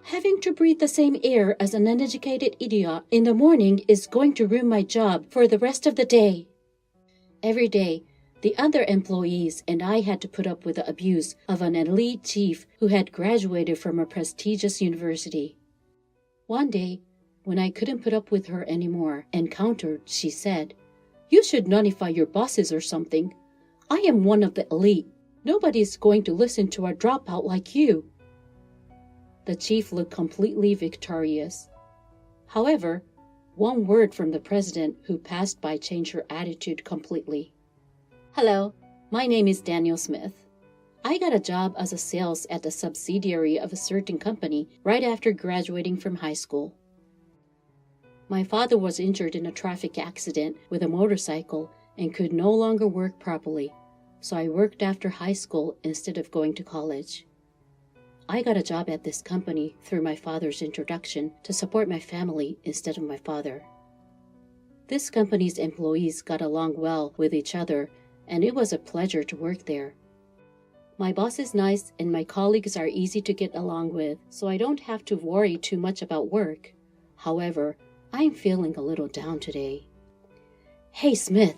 Having to breathe the same air as an uneducated idiot in the morning is going to ruin my job for the rest of the day. Every day, the other employees and I had to put up with the abuse of an elite chief who had graduated from a prestigious university. One day, when I couldn't put up with her anymore and countered, she said, "You should notify your bosses or something. I am one of the elite. Nobody's going to listen to a dropout like you." The chief looked completely victorious. However, one word from the president who passed by changed her attitude completely. "Hello, my name is Daniel Smith. I got a job as a sales at a subsidiary of a certain company right after graduating from high school. My father was injured in a traffic accident with a motorcycle and could no longer work properly, so I worked after high school instead of going to college. I got a job at this company through my father's introduction to support my family instead of my father. This company's employees got along well with each other, and it was a pleasure to work there. My boss is nice and my colleagues are easy to get along with, so I don't have to worry too much about work. However, I'm feeling a little down today." "Hey Smith,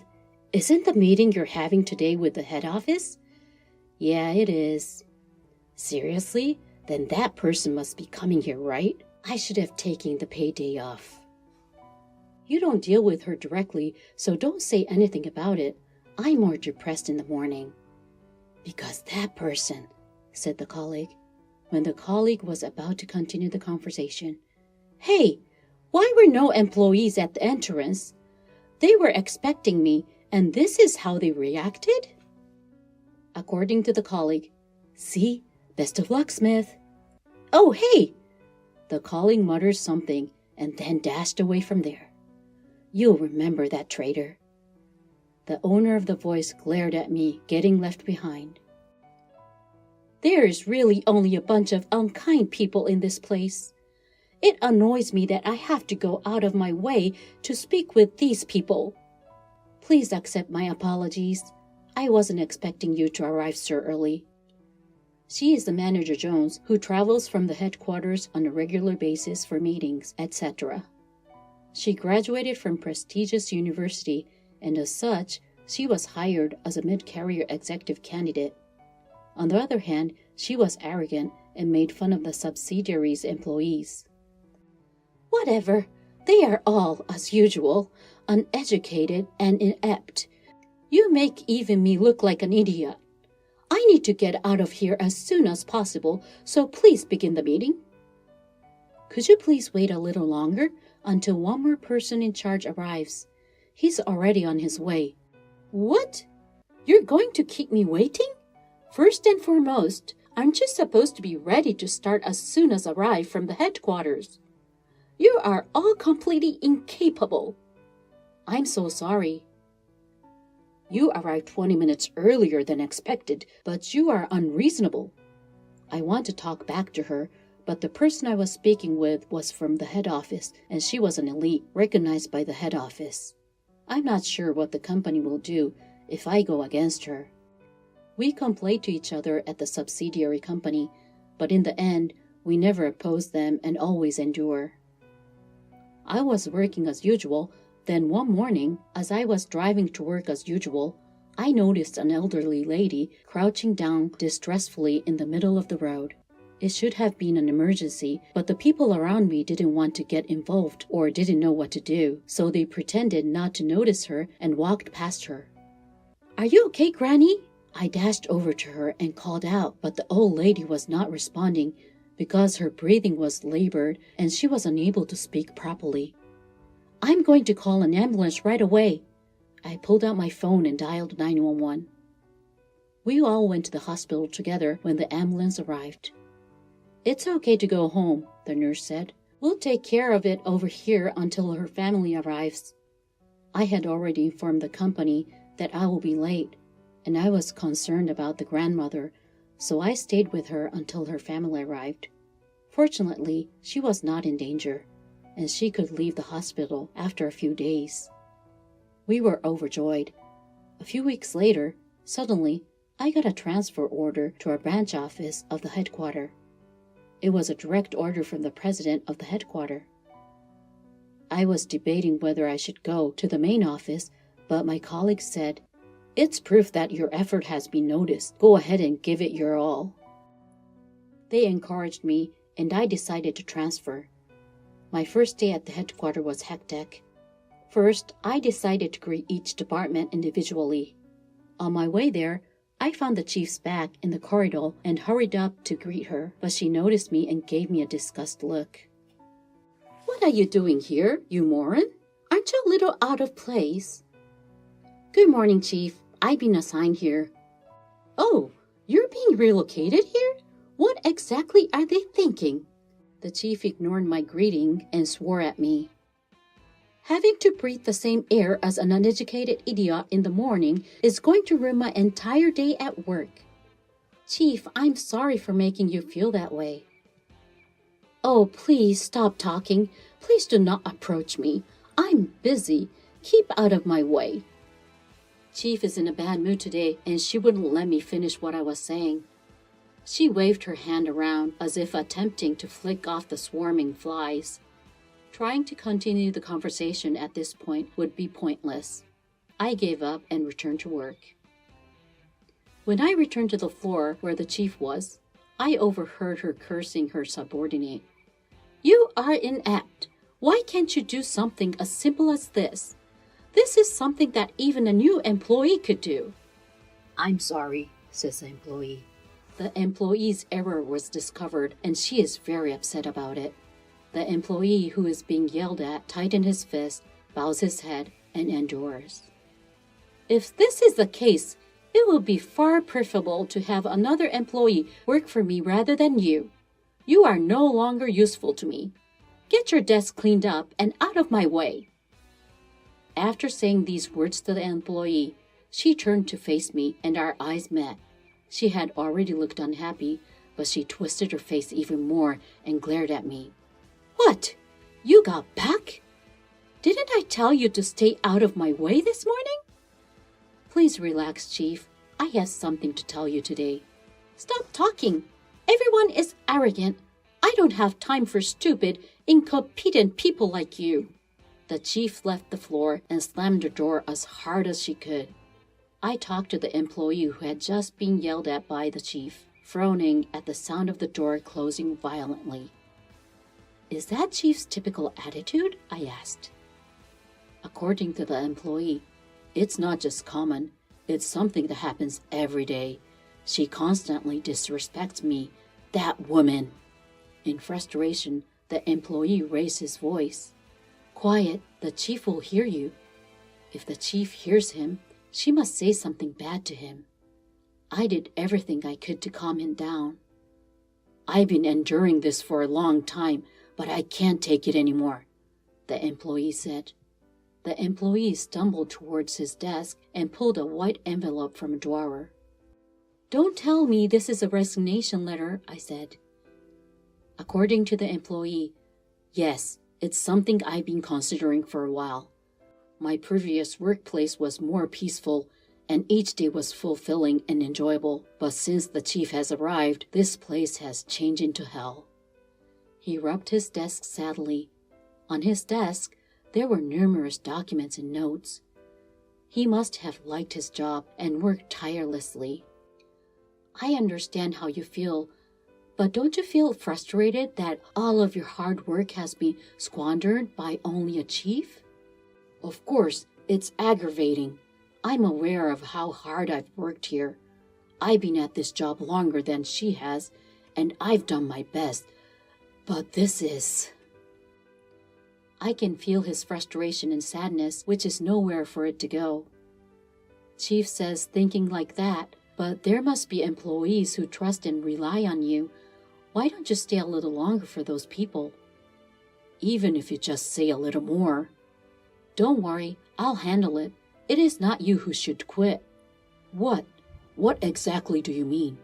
isn't the meeting you're having today with the head office?" "Yeah, it is." "Seriously? Then that person must be coming here, right? I should have taken the payday off." "You don't deal with her directly, so don't say anything about it. I'm more depressed in the morning." "Because that person," said the colleague. When the colleague was about to continue the conversation, "Hey, why were no employees at the entrance? They were expecting me, and this is how they reacted?" According to the colleague, "See? Best of luck, Smith." "Oh, hey!" The colleague muttered something and then dashed away from there. "You'll remember that traitor." The owner of the voice glared at me, getting left behind. There is really only a bunch of unkind people in this place. It annoys me that I have to go out of my way to speak with these people. Please accept my apologies. I wasn't expecting you to arrive so early. She is the manager Jones, who travels from the headquarters on a regular basis for meetings, etc. She graduated from prestigious university, and as such, she was hired as a mid-career executive candidate. On the other hand, she was arrogant and made fun of the subsidiary's employees. "Whatever, they are all, as usual, uneducated and inept. You make even me look like an idiot. I need to get out of here as soon as possible, so please begin the meeting." "Could you please wait a little longer until one more person in charge arrives? He's already on his way." "What? You're going to keep me waiting? First and foremost, aren't you supposed to be ready to start as soon as arrive from the headquarters? You are all completely incapable." "I'm so sorry." "You arrived 20 minutes earlier than expected, but you are unreasonable." I want to talk back to her, but the person I was speaking with was from the head office, and she was an elite recognized by the head office. I'm not sure what the company will do if I go against her. We complained to each other at the subsidiary company, but in the end, we never oppose them and always endure. I was working as usual. Then one morning, as I was driving to work as usual, I noticed an elderly lady crouching down distressfully in the middle of the road. It should have been an emergency, but the people around me didn't want to get involved or didn't know what to do, so they pretended not to notice her and walked past her. "Are you okay, Granny?" I dashed over to her and called out, but the old lady was not responding because her breathing was labored and she was unable to speak properly. "I'm going to call an ambulance right away." I pulled out my phone and dialed 911. We all went to the hospital together when the ambulance arrived. "It's okay to go home," the nurse said. "We'll take care of it over here until her family arrives." I had already informed the company that I will be late, and I was concerned about the grandmother, so I stayed with her until her family arrived. Fortunately, she was not in danger, and she could leave the hospital after a few days. We were overjoyed. A few weeks later, suddenly, I got a transfer order to our branch office of the headquarters. It was a direct order from the president of the headquarters. I was debating whether I should go to the main office, but my colleague said, "It's proof that your effort has been noticed. Go ahead and give it your all." They encouraged me, and I decided to transfer. My first day at the headquarters was hectic. First, I decided to greet each department individually. On my way there, I found the chief's bag in the corridor and hurried up to greet her, but she noticed me and gave me a disgusted look. "What are you doing here, you moron? Aren't you a little out of place?" "Good morning, Chief. I've been assigned here." "Oh, you're being relocated here? What exactly are they thinking?" The chief ignored my greeting and swore at me. "Having to breathe the same air as an uneducated idiot in the morning is going to ruin my entire day at work." "Chief, I'm sorry for making you feel that way." "Oh, please stop talking. Please do not approach me. I'm busy. Keep out of my way." Chief is in a bad mood today, and she wouldn't let me finish what I was saying. She waved her hand around as if attempting to flick off the swarming flies. Trying to continue the conversation at this point would be pointless. I gave up and returned to work. When I returned to the floor where the chief was, I overheard her cursing her subordinate. "You are inept. Why can't you do something as simple as this? This is something that even a new employee could do." "I'm sorry," says the employee. The employee's error was discovered, and she is very upset about it. The employee who is being yelled at tightens his fist, bows his head, and endures. "If this is the case, it will be far preferable to have another employee work for me rather than you. You are no longer useful to me. Get your desk cleaned up and out of my way." After saying these words to the employee, she turned to face me and our eyes met. She had already looked unhappy, but she twisted her face even more and glared at me. "What? You got back? Didn't I tell you to stay out of my way this morning?" "Please relax, Chief. I have something to tell you today." "Stop talking. Everyone is arrogant. I don't have time for stupid, incompetent people like you." The chief left the floor and slammed the door as hard as she could. I talked to the employee who had just been yelled at by the chief, frowning at the sound of the door closing violently. "Is that chief's typical attitude?" I asked. According to the employee, it's not just common, it's something that happens every day. She constantly disrespects me, that woman. In frustration, the employee raised his voice. "Quiet, the chief will hear you." If the chief hears him, she must say something bad to him. I did everything I could to calm him down. "I've been enduring this for a long time, but I can't take it anymore," the employee said. The employee stumbled towards his desk and pulled a white envelope from a drawer. "Don't tell me this is a resignation letter," I said. According to the employee, yes, it's something I've been considering for a while. My previous workplace was more peaceful, and each day was fulfilling and enjoyable, but since the chief has arrived, this place has changed into hell. He rubbed his desk sadly. On his desk, there were numerous documents and notes. He must have liked his job and worked tirelessly. "I understand how you feel, but don't you feel frustrated that all of your hard work has been squandered by only a chief?" "Of course, it's aggravating. I'm aware of how hard I've worked here. I've been at this job longer than she has, and I've done my best. But this is..." I can feel his frustration and sadness, which is nowhere for it to go. Chief says thinking like that, but there must be employees who trust and rely on you. Why don't you stay a little longer for those people? Even if you just say a little more. "Don't worry, I'll handle it. It is not you who should quit." "What? What exactly do you mean?"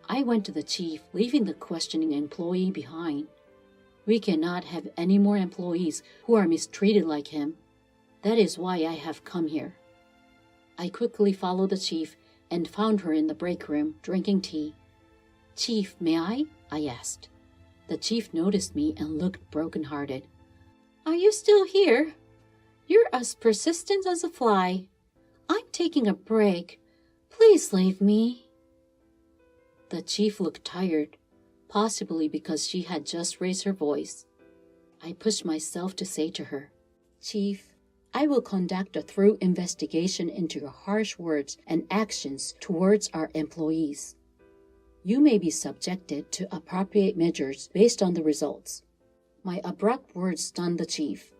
I went to the chief, leaving the questioning employee behind. We cannot have any more employees who are mistreated like him. That is why I have come here. I quickly followed the chief and found her in the break room drinking tea. Chief, may I asked. The chief noticed me and looked broken-hearted. Are you still here? You're as persistent as a fly. I'm taking a break. Please leave me. The chief looked tired, possibly because she had just raised her voice. I pushed myself to say to her, Chief, I will conduct a thorough investigation into your harsh words and actions towards our employees. You may be subjected to appropriate measures based on the results. My abrupt words stunned the chief.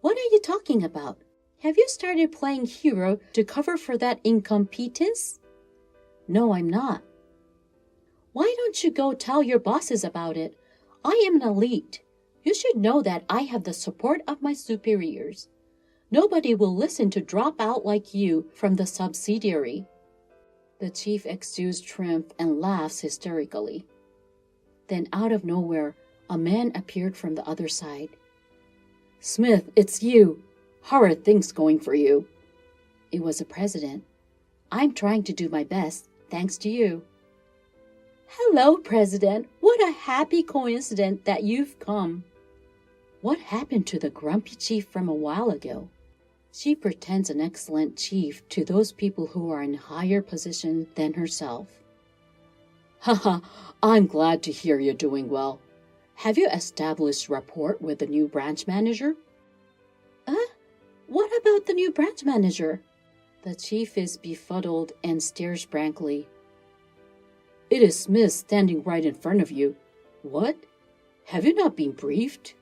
What are you talking about? Have you started playing hero to cover for that incompetence? No, I'm not. Why don't you go tell your bosses about it? I am an elite. You should know that I have the support of my superiors. Nobody will listen to drop out like you from the subsidiary. The chief exudes triumph and laughs hysterically. Then out of nowhere, a man appeared from the other side. Smith, it's you. How are things going for you? It was the president. I'm trying to do my best, thanks to you. Hello, President. What a happy coincidence that you've come. What happened to the grumpy chief from a while ago? She pretends an excellent chief to those people who are in higher position than herself. Haha, I'm glad to hear you're doing well. Have you established rapport with the new branch manager? What about the new branch manager? The chief is befuddled and stares blankly. It is Smith standing right in front of you. What? Have you not been briefed?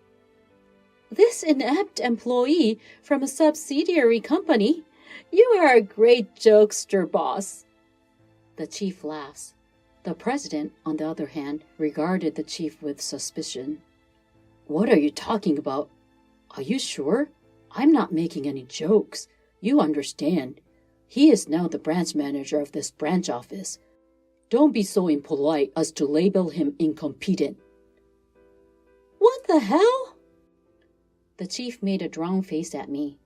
This inept employee from a subsidiary company? You are a great jokester, boss. The chief laughs. The president, on the other hand, regarded the chief with suspicion. What are you talking about? Are you sure? I'm not making any jokes. You understand. He is now the branch manager of this branch office. Don't be so impolite as to label him incompetent. What the hell? The chief made a drawn face at me.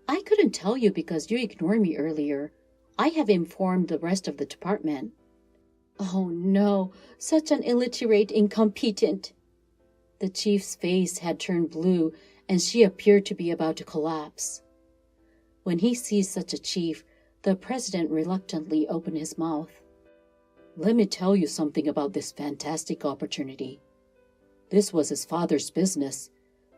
I couldn't tell you because you ignored me earlier. I have informed the rest of the department. Oh no, such an illiterate incompetent. The chief's face had turned blue and she appeared to be about to collapse. When he sees such a chief, the president reluctantly opened his mouth. Let me tell you something about this fantastic opportunity. This was his father's business.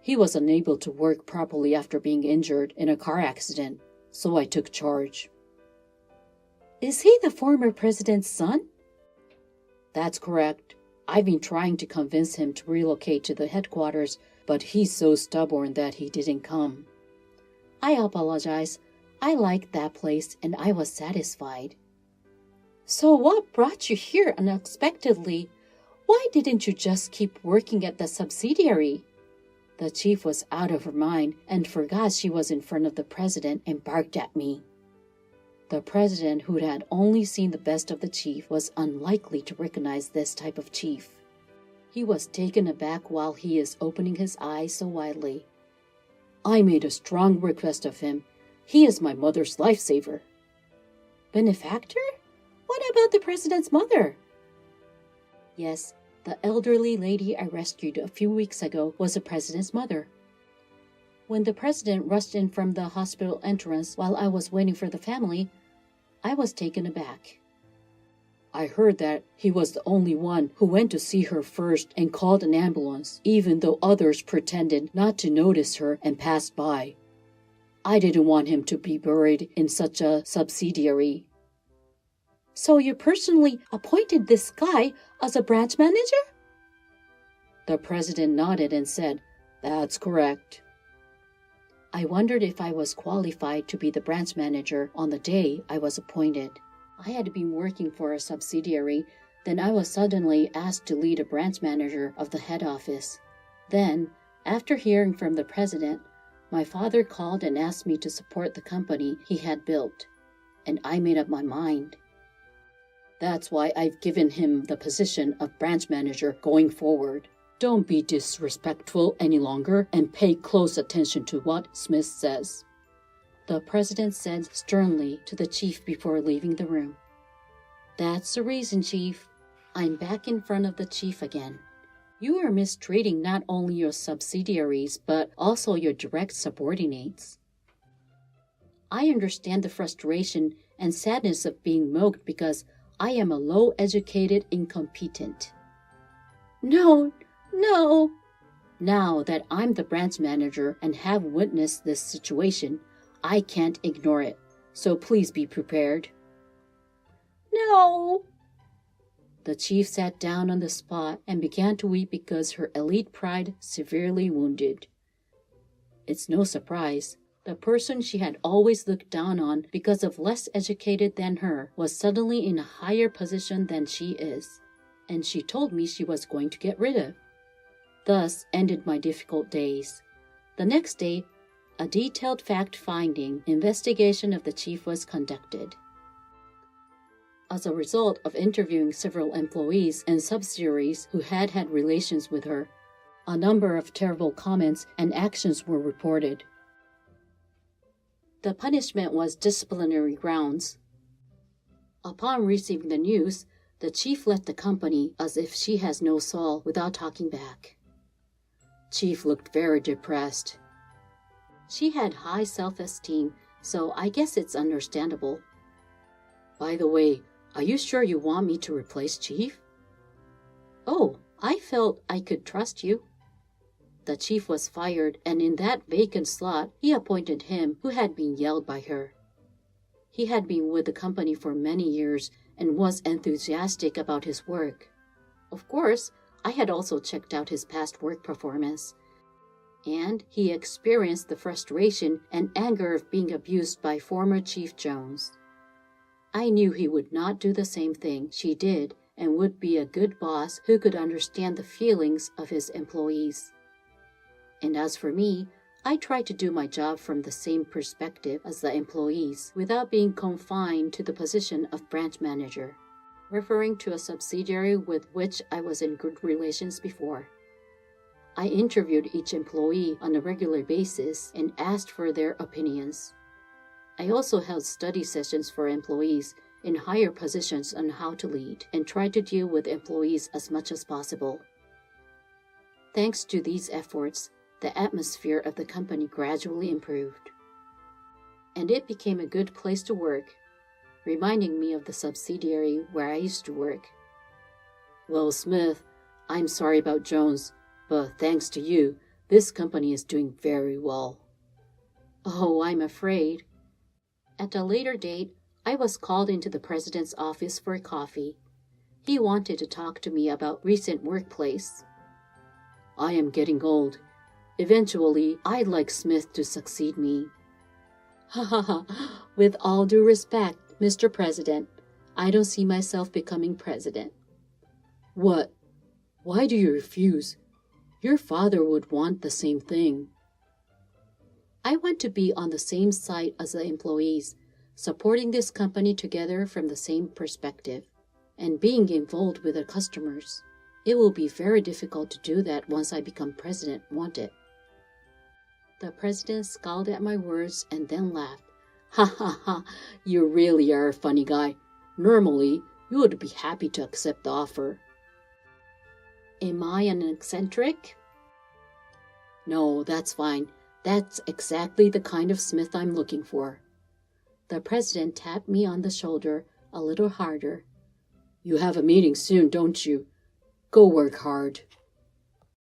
He was unable to work properly after being injured in a car accident, so I took charge. Is he the former president's son? That's correct. I've been trying to convince him to relocate to the headquarters, but he's so stubborn that he didn't come. I apologize. I liked that place and I was satisfied. So what brought you here unexpectedly? Why didn't you just keep working at the subsidiary? The chief was out of her mind and forgot she was in front of the president and barked at me. The president, who had only seen the best of the chief, was unlikely to recognize this type of chief. He was taken aback while he is opening his eyes so widely. I made a strong request of him. He is my mother's lifesaver. Benefactor? What about the president's mother? Yes, the elderly lady I rescued a few weeks ago was the president's mother. When the president rushed in from the hospital entrance while I was waiting for the family, I was taken aback. I heard that he was the only one who went to see her first and called an ambulance, even though others pretended not to notice her and passed by. I didn't want him to be buried in such a subsidiary. So you personally appointed this guy as a branch manager? The president nodded and said, That's correct. I wondered if I was qualified to be the branch manager on the day I was appointed. I had been working for a subsidiary, then I was suddenly asked to lead a branch manager of the head office. Then, after hearing from the president, my father called and asked me to support the company he had built, and I made up my mind. That's why I've given him the position of branch manager going forward. Don't be disrespectful any longer and pay close attention to what Smith says. The president said sternly to the chief before leaving the room. That's the reason, Chief. I'm back in front of the chief again. You are mistreating not only your subsidiaries, but also your direct subordinates. I understand the frustration and sadness of being mocked because I am a low-educated incompetent. No. Now that I'm the branch manager and have witnessed this situation, I can't ignore it, so please be prepared. No. The chief sat down on the spot and began to weep because her elite pride severely wounded. It's no surprise. The person she had always looked down on because of less educated than her was suddenly in a higher position than she is, and she told me she was going to get rid of. Thus ended my difficult days. The next day, a detailed fact-finding investigation of the chief was conducted. As a result of interviewing several employees and subsidiaries who had had relations with her, a number of terrible comments and actions were reported. The punishment was disciplinary grounds. Upon receiving the news, the chief left the company as if she has no soul without talking back. Chief looked very depressed. She had high self-esteem, so I guess it's understandable. By the way, are you sure you want me to replace Chief? Oh, I felt I could trust you. The chief was fired, and in that vacant slot, he appointed him who had been yelled by her. He had been with the company for many years and was enthusiastic about his work. Of course, I had also checked out his past work performance, and he experienced the frustration and anger of being abused by former Chief Jones. I knew he would not do the same thing she did and would be a good boss who could understand the feelings of his employees. And as for me, I tried to do my job from the same perspective as the employees without being confined to the position of branch manager, referring to a subsidiary with which I was in good relations before. I interviewed each employee on a regular basis and asked for their opinions. I also held study sessions for employees in higher positions on how to lead and tried to deal with employees as much as possible. Thanks to these efforts, the atmosphere of the company gradually improved, and it became a good place to work, reminding me of the subsidiary where I used to work. Well, Smith, I'm sorry about Jones, but thanks to you, this company is doing very well. Oh, I'm afraid. At a later date, I was called into the president's office for coffee. He wanted to talk to me about recent workplace. I am getting old. Eventually, I'd like Smith to succeed me. Ha ha ha. With all due respect, Mr. President, I don't see myself becoming president. What? Why do you refuse? Your father would want the same thing. I want to be on the same side as the employees, supporting this company together from the same perspective, and being involved with the customers. It will be very difficult to do that once I become president, won't it? The president scowled at my words and then laughed. Ha ha ha, you really are a funny guy. Normally, you would be happy to accept the offer. Am I an eccentric? No, that's fine. That's exactly the kind of Smith I'm looking for. The president tapped me on the shoulder a little harder. You have a meeting soon, don't you? Go work hard.